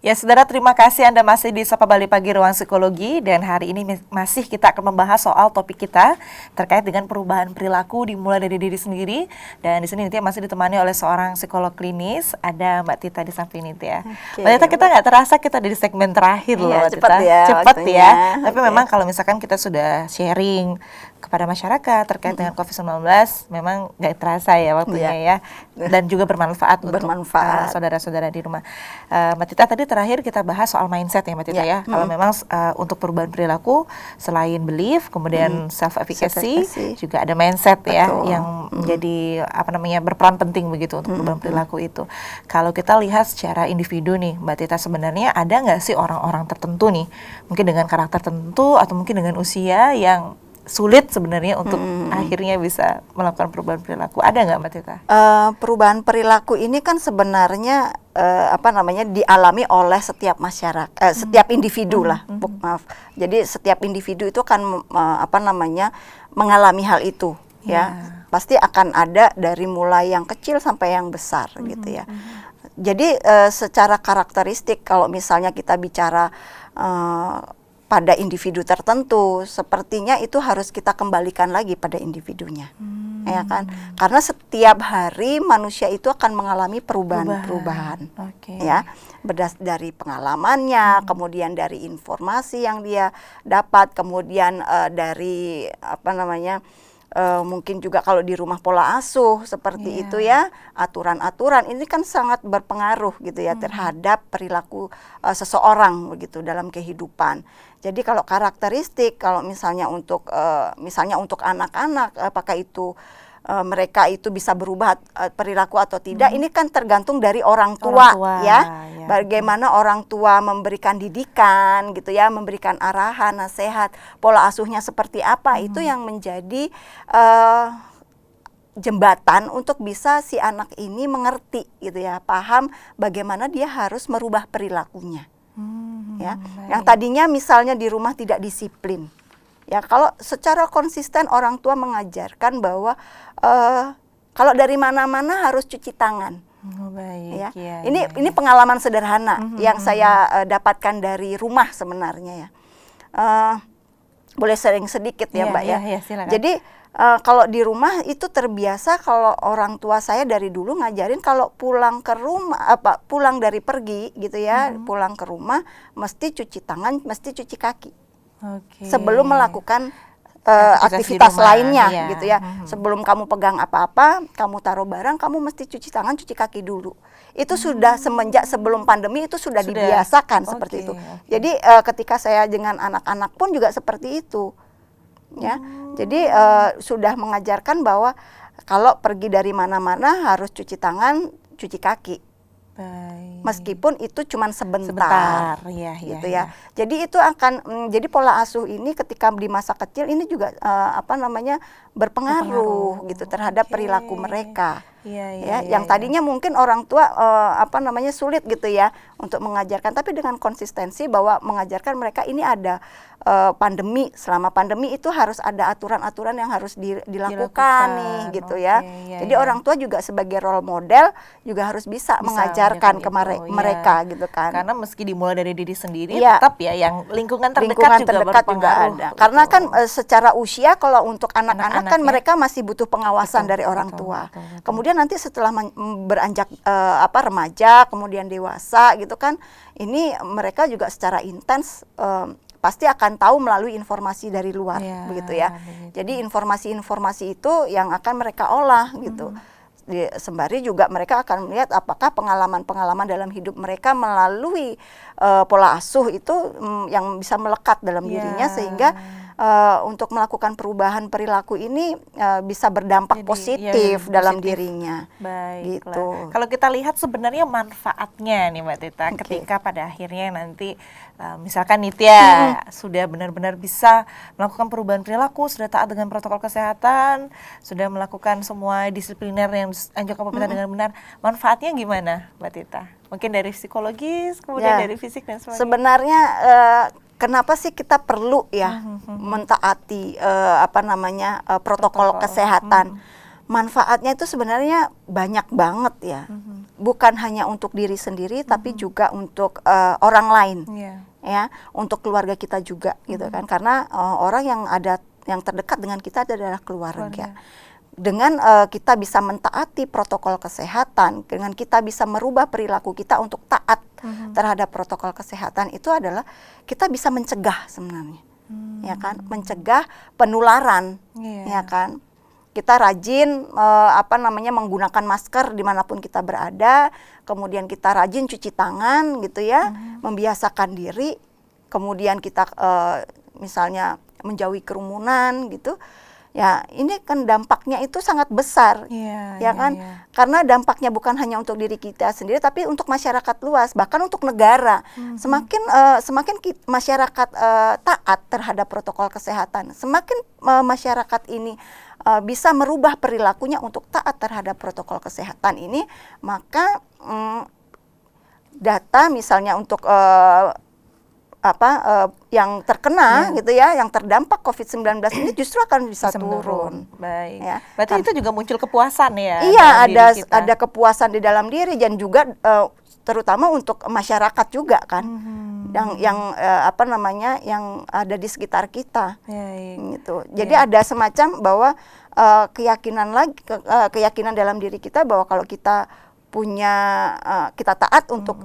Ya, saudara, terima kasih Anda masih di Sapa Bali Pagi Ruang Psikologi, dan hari ini masih kita akan membahas soal topik kita terkait dengan perubahan perilaku dimulai dari diri sendiri. Dan di sini Nitya masih ditemani oleh seorang psikolog klinis, ada Mbak Tita di samping Nitya. Mbak Tita, kita nggak terasa kita di segmen terakhir loh, Mbak Tita. Cepat ya. Tapi memang kalau misalkan kita sudah sharing kepada masyarakat terkait dengan COVID-19, memang nggak terasa ya waktunya ya, dan juga bermanfaat untuk saudara-saudara di rumah. Mbak Tita, tadi terakhir kita bahas soal mindset ya Mbak Tita ya. Kalau memang untuk perubahan perilaku selain belief, kemudian self-efficacy, juga ada mindset ya yang menjadi berperan penting begitu untuk perubahan perilaku itu. Kalau kita lihat secara individu nih Mbak Tita, sebenarnya ada nggak sih orang-orang tertentu nih, mungkin dengan karakter tertentu atau mungkin dengan usia yang sulit sebenarnya untuk akhirnya bisa melakukan perubahan perilaku? Ada nggak Mbak Tita? Perubahan perilaku ini kan sebenarnya dialami oleh setiap masyarakat, setiap individu lah. Maaf. Jadi setiap individu itu kan mengalami hal itu, ya. Pasti akan ada dari mulai yang kecil sampai yang besar, gitu ya. Jadi secara karakteristik kalau misalnya kita bicara pada individu tertentu, sepertinya itu harus kita kembalikan lagi pada individunya, ya kan? Karena setiap hari manusia itu akan mengalami perubahan-perubahan, ya, dari pengalamannya, kemudian dari informasi yang dia dapat, kemudian dari mungkin juga kalau di rumah pola asuh seperti itu ya, aturan-aturan ini kan sangat berpengaruh gitu ya terhadap perilaku seseorang begitu dalam kehidupan. Jadi kalau karakteristik, kalau misalnya untuk anak-anak, apakah itu mereka itu bisa berubah perilaku atau tidak, ini kan tergantung dari orang tua ya. Bagaimana orang tua memberikan didikan gitu ya, memberikan arahan, nasihat, pola asuhnya seperti apa, itu yang menjadi jembatan untuk bisa si anak ini mengerti gitu ya, paham bagaimana dia harus merubah perilakunya. Ya, yang tadinya misalnya di rumah tidak disiplin. Ya, kalau secara konsisten orang tua mengajarkan bahwa kalau dari mana-mana harus cuci tangan. Ya. Ini pengalaman sederhana yang saya dapatkan dari rumah sebenarnya ya. Boleh sharing sedikit ya Mbak ya. Jadi kalau di rumah itu terbiasa, kalau orang tua saya dari dulu ngajarin kalau pulang ke rumah, pulang dari pergi gitu ya, pulang ke rumah mesti cuci tangan, mesti cuci kaki. Sebelum melakukan aktivitas lainnya gitu ya. Sebelum kamu pegang apa-apa, kamu taruh barang, kamu mesti cuci tangan, cuci kaki dulu. Itu sudah semenjak sebelum pandemi itu sudah dibiasakan seperti itu. Jadi ketika saya dengan anak-anak pun juga seperti itu. Ya. Jadi sudah mengajarkan bahwa kalau pergi dari mana-mana harus cuci tangan, cuci kaki. Meskipun itu cuma sebentar gitu ya. Jadi itu akan jadi pola asuh ini ketika di masa kecil ini juga berpengaruh gitu terhadap perilaku mereka. Yang tadinya mungkin orang tua sulit gitu ya untuk mengajarkan, tapi dengan konsistensi bahwa mengajarkan mereka ini ada pandemi, selama pandemi itu harus ada aturan-aturan yang harus dilakukan nih gitu ya. Jadi orang tua juga sebagai role model juga harus bisa mengajarkan ke mereka gitu kan. Karena meski dimulai dari diri sendiri, tetap ya yang lingkungan terdekat juga ada. Karena kan secara usia kalau untuk anak-anak kan mereka masih butuh pengawasan dari orang tua. Kemudian nanti setelah beranjak remaja, kemudian dewasa gitu kan, ini mereka juga secara intens pasti akan tahu melalui informasi dari luar begitu ya. Jadi informasi-informasi itu yang akan mereka olah gitu. Sembari juga mereka akan melihat apakah pengalaman-pengalaman dalam hidup mereka melalui pola asuh itu yang bisa melekat dalam dirinya sehingga untuk melakukan perubahan perilaku ini bisa berdampak positif dalam dirinya. Gitu. Kalau kita lihat sebenarnya manfaatnya nih Mbak Tita, ketika pada akhirnya nanti misalkan Nitya sudah benar-benar bisa melakukan perubahan perilaku, sudah taat dengan protokol kesehatan, sudah melakukan semua disipliner yang dianjurkan pemerintah dengan benar, manfaatnya gimana Mbak Tita? Mungkin dari psikologis, kemudian dari fisik dan sebagainya. Sebenarnya kenapa sih kita perlu ya mentaati protokol kesehatan? manfaatnya itu sebenarnya banyak banget ya. Bukan hanya untuk diri sendiri, tapi juga untuk orang lain, ya, untuk keluarga kita juga, gitu kan. Karena orang yang terdekat dengan kita adalah keluarga. Dengan kita bisa mentaati protokol kesehatan, dengan kita bisa merubah perilaku kita untuk taat terhadap protokol kesehatan, itu adalah kita bisa mencegah sebenarnya, ya kan, mencegah penularan, ya kan. Kita rajin menggunakan masker dimanapun kita berada, kemudian kita rajin cuci tangan, gitu ya, membiasakan diri, kemudian kita misalnya menjauhi kerumunan, gitu. Ya, ini kan dampaknya itu sangat besar, ya kan? Karena dampaknya bukan hanya untuk diri kita sendiri, tapi untuk masyarakat luas, bahkan untuk negara. Semakin masyarakat taat terhadap protokol kesehatan, semakin masyarakat ini bisa merubah perilakunya untuk taat terhadap protokol kesehatan ini, maka data misalnya untuk yang terkena gitu ya, yang terdampak COVID-19 ini justru akan bisa turun. Baik. Ya. Berarti itu juga muncul kepuasan ya? Iya, ada kepuasan di dalam diri, dan juga terutama untuk masyarakat juga kan, yang ada di sekitar kita, gitu. Jadi ada semacam bahwa keyakinan dalam diri kita bahwa kalau kita kita taat untuk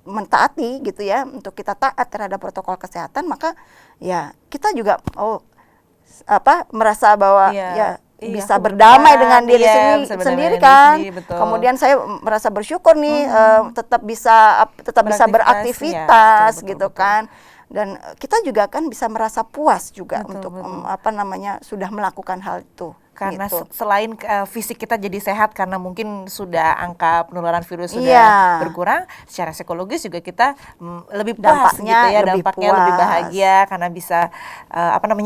mentaati, gitu ya, untuk kita taat terhadap protokol kesehatan, maka ya kita juga merasa bahwa bisa berdamai dengan diri sendiri kan. Kemudian saya merasa bersyukur nih, tetap bisa beraktivitas, gitu kan. Dan kita juga kan bisa merasa puas juga untuk sudah melakukan hal itu. Karena gitu. Selain fisik kita jadi sehat karena mungkin sudah angka penularan virus sudah berkurang, secara psikologis juga kita lebih puas gitu ya, dampaknya lebih bahagia karena bisa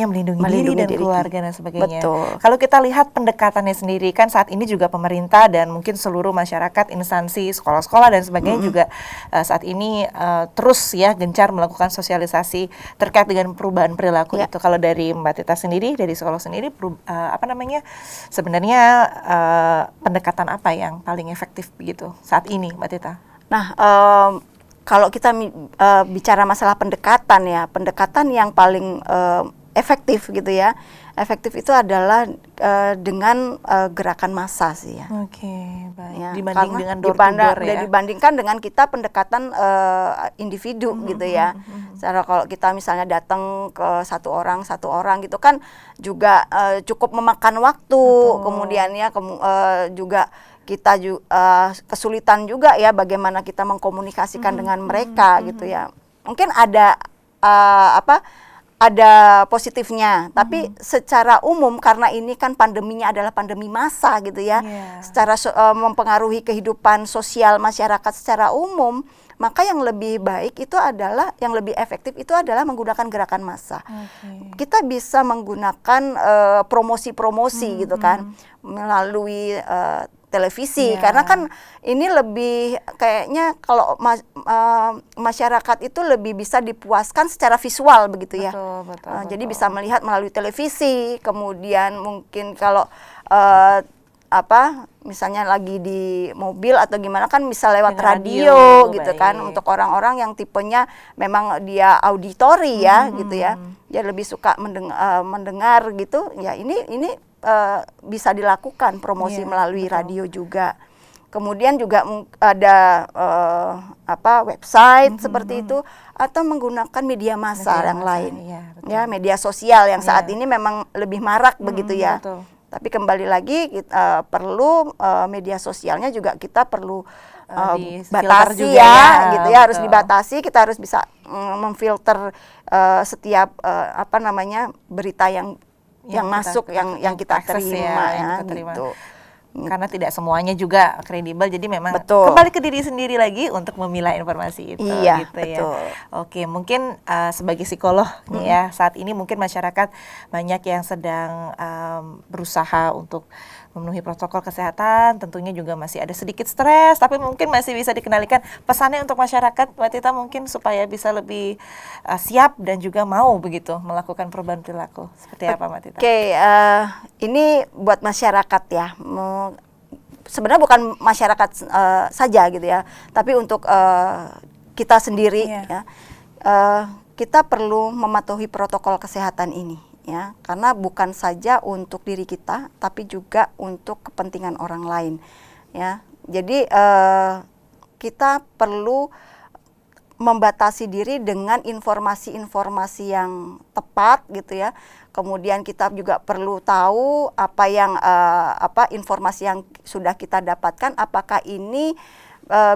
melindungi diri dan keluarga dan sebagainya. Betul. Kalau kita lihat pendekatannya sendiri kan saat ini juga pemerintah dan mungkin seluruh masyarakat, instansi, sekolah-sekolah dan sebagainya juga saat ini terus ya gencar melakukan sosialisasi terkait dengan perubahan perilaku itu. Kalau dari Mbak Tita sendiri, dari psikolog sendiri, sebenarnya pendekatan apa yang paling efektif begitu saat ini, Mbak Tita? Nah, kalau kita bicara masalah pendekatan yang paling efektif gitu ya, efektif itu adalah dengan gerakan massa sih ya. Oke, baik. Ya, dibanding dengan door to door ya. Dibandingkan dengan kita pendekatan individu gitu ya. Secara kalau kita misalnya datang ke satu orang gitu kan juga cukup memakan waktu. Betul. Kemudian ya juga kita kesulitan juga ya bagaimana kita mengkomunikasikan dengan mereka gitu ya. Mungkin ada positifnya, tapi secara umum karena ini kan pandeminya adalah pandemi massa gitu ya, secara mempengaruhi kehidupan sosial masyarakat secara umum, maka yang lebih baik itu adalah, yang lebih efektif itu adalah menggunakan gerakan massa. Kita bisa menggunakan promosi-promosi gitu kan, melalui televisi, karena kan ini lebih kayaknya kalau masyarakat itu lebih bisa dipuaskan secara visual begitu ya. Betul. Jadi bisa melihat melalui televisi, kemudian mungkin kalau misalnya lagi di mobil atau gimana kan bisa lewat radio gitu kan, untuk orang-orang yang tipenya memang dia auditori ya gitu ya, dia lebih suka mendengar gitu ya. Ini bisa dilakukan promosi melalui radio juga. Kemudian juga ada website seperti itu, atau menggunakan media massa yang lain, ya media sosial yang saat ini memang lebih marak begitu ya. Betul. Tapi kembali lagi kita perlu media sosialnya juga kita perlu batasi ya, gitu ya, harus dibatasi. Kita harus bisa memfilter setiap berita yang masuk, yang kita terima ya, gitu. Karena tidak semuanya juga kredibel, jadi memang kembali ke diri sendiri lagi untuk memilah informasi itu. Iya, gitu betul. Ya. Oke, mungkin sebagai psikolog nih ya, saat ini mungkin masyarakat banyak yang sedang berusaha untuk memenuhi protokol kesehatan, tentunya juga masih ada sedikit stres, tapi mungkin masih bisa dikendalikan. Pesannya untuk masyarakat, Mbak Tita, mungkin supaya bisa lebih siap dan juga mau begitu melakukan perubahan perilaku. Seperti apa, Mbak Tita? Oke, ini buat masyarakat ya. Sebenarnya bukan masyarakat saja gitu ya, tapi untuk kita sendiri ya. Kita perlu mematuhi protokol kesehatan ini ya, karena bukan saja untuk diri kita, tapi juga untuk kepentingan orang lain ya. Jadi kita perlu membatasi diri dengan informasi-informasi yang tepat gitu ya. Kemudian kita juga perlu tahu apa yang informasi yang sudah kita dapatkan, apakah ini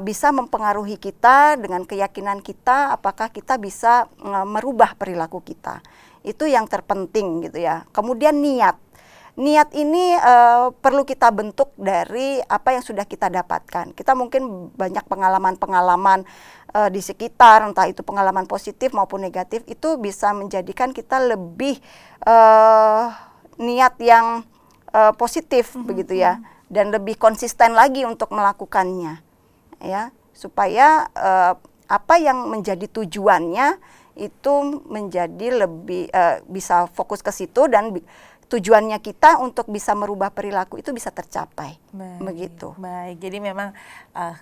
bisa mempengaruhi kita dengan keyakinan kita, apakah kita bisa merubah perilaku kita. Itu yang terpenting gitu ya. Kemudian niat. Niat ini perlu kita bentuk dari apa yang sudah kita dapatkan. Kita mungkin banyak pengalaman-pengalaman di sekitar, entah itu pengalaman positif maupun negatif, itu bisa menjadikan kita lebih niat yang positif begitu ya, dan lebih konsisten lagi untuk melakukannya ya, supaya apa yang menjadi tujuannya itu menjadi lebih bisa fokus ke situ, dan tujuannya kita untuk bisa merubah perilaku itu bisa tercapai. Begitu. Baik, jadi memang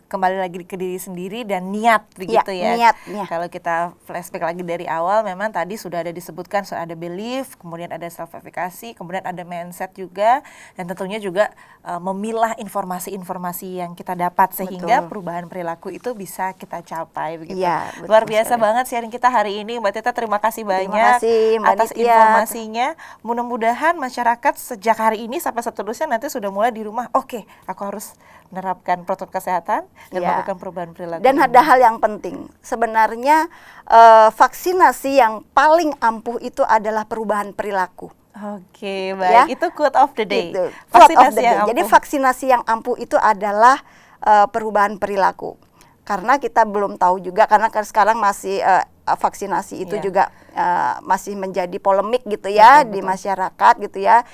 kembali lagi ke diri sendiri dan niat begitu ya. Niatnya. Kalau kita flashback lagi dari awal, memang tadi sudah ada disebutkan, ada belief, kemudian ada self-efficacy, kemudian ada mindset juga, dan tentunya juga memilah informasi-informasi yang kita dapat sehingga perubahan perilaku itu bisa kita capai begitu. Ya, luar biasa banget sharing kita hari ini, Mbak Tita. Terima kasih banyak atas informasinya. Mudah-mudahan masyarakat sejak hari ini sampai seterusnya nanti sudah mulai di rumah, oke, aku harus menerapkan protokol kesehatan dan melakukan perubahan perilaku. Dan ada hal yang penting, sebenarnya vaksinasi yang paling ampuh itu adalah perubahan perilaku. Oke, baik. Ya? Itu quote of the day. Vaksinasi yang ampuh. Jadi vaksinasi yang ampuh itu adalah perubahan perilaku. Karena kita belum tahu juga, karena sekarang masih vaksinasi itu juga masih menjadi polemik gitu ya, di masyarakat gitu ya.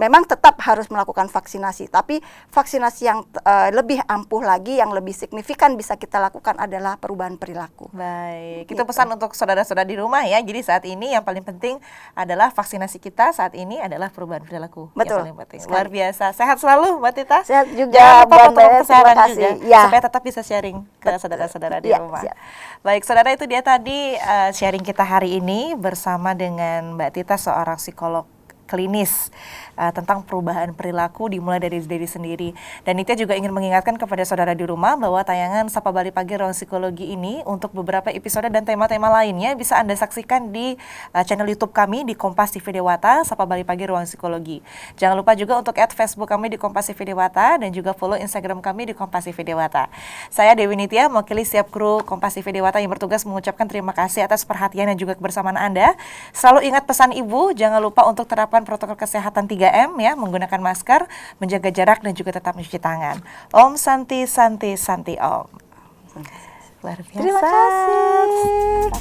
Memang tetap harus melakukan vaksinasi, tapi vaksinasi yang lebih ampuh lagi, yang lebih signifikan bisa kita lakukan adalah perubahan perilaku. Baik, itu pesan untuk saudara-saudara di rumah ya. Jadi saat ini yang paling penting adalah vaksinasi kita saat ini adalah perubahan perilaku. Betul. Yang paling penting. Luar biasa. Sehat selalu, Mbak Tita. Sehat juga. Jangan lupa protokol kesehatan juga, supaya tetap bisa sharing ke Betul. saudara-saudara di rumah. Siap. Baik, saudara, itu dia tadi sharing kita hari ini bersama dengan Mbak Tita, seorang psikolog klinis tentang perubahan perilaku dimulai dari diri sendiri. Dan Nitya juga ingin mengingatkan kepada saudara di rumah bahwa tayangan Sapa Bali Pagi Ruang Psikologi ini untuk beberapa episode dan tema-tema lainnya bisa Anda saksikan di channel YouTube kami di Kompas TV Dewata, Sapa Bali Pagi Ruang Psikologi. Jangan lupa juga untuk add Facebook kami di Kompas TV Dewata dan juga follow Instagram kami di Kompas TV Dewata. Saya Dewi Nitya, mewakili setiap kru Kompas TV Dewata yang bertugas mengucapkan terima kasih atas perhatian dan juga kebersamaan Anda. Selalu ingat pesan Ibu, jangan lupa untuk terapkan protokol kesehatan 3M ya, menggunakan masker, menjaga jarak dan juga tetap mencuci tangan. Om Santi Santi Santi Om. Luar biasa. Terima kasih.